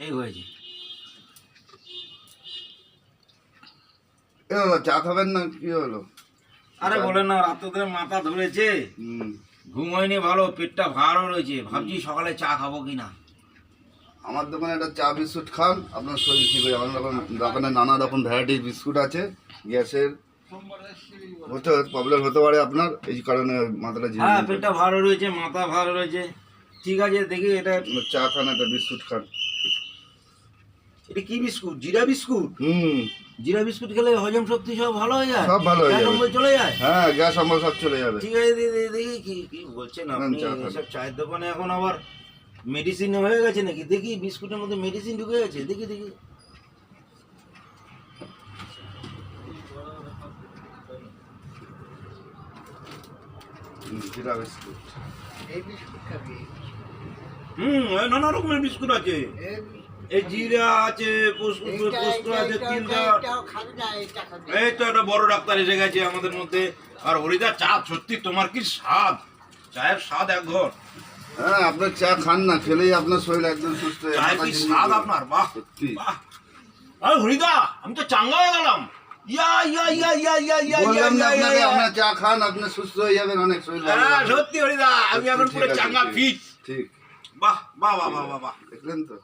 এই হয়েছে। চা খাবেন না? কি হলো? আরে বলেন না, রাত ধরে মাথা ধরেছে, ঘুম হয়নি ভালো, পেটটা ভারও রয়েছে, ভাবছি সকালে চা খাবো কিনা। আমার দোকানে একটা চা বিস্কুট খান, আপনার শরীর ঠিক হয়ে যাবে। আমার দোকানে নানা রকম ভ্যারাইটির বিস্কুট আছে। গ্যাসের প্রবলেম হতে পারে আপনার, এই কারণে মাথাটা হ্যাঁ, পেটটা ভারও রয়েছে, মাথা ভালো রয়েছে। ঠিক আছে, দেখি এটা চা খান, একটা বিস্কুট খান। এটা কি বিস্কুট? জিরা বিস্কুট? হুম, জিরা বিস্কুট খেলে হজম শক্তি সব ভালো হয়ে যায়, সব ভালো হয়ে যাবে, চলে যায়। হ্যাঁ, গ্যাস আমার সব চলে যাবে। ঠিক আছে, দেখি কি কি বলছেন আপনি। সব চায়ের দোকানে এখন আবার মেডিসিন হয়ে গেছে নাকি? দেখি বিস্কুটের মধ্যে মেডিসিন ঢুকে গেছে, দেখি দেখি। জিরা বিস্কুট, নানা রকমের বিস্কুট আছে। এই জিরা আছে, পোস্ত আছে, তিল দেওয়া। এই তো একটা বড় ডাক্তার এসে গেছে আমাদের মধ্যে। আর হরিদা, চা সত্যি তোমার কি স্বাদ, চায়ের স্বাদ এক ঘর। হ্যাঁ, আপনার চা খান না, খেলেই আপনার শরীর একদম সুস্থ হয়ে যাবে। চায়ের কি স্বাদ আপনার, বাহ বাহ। আরে হরিদা, আমি তো চাঙ্গা হয়ে গেলাম। আপনার চা খান, আপনি সুস্থ হয়ে যাবেন, অনেক শরীর ভালো হবে। সত্যি হরিদা, আমি এখন পুরো চাঙ্গা ফিট। ঠিক, বাহ বাহ বাহ বাহ বাহ। দেখলেন তো?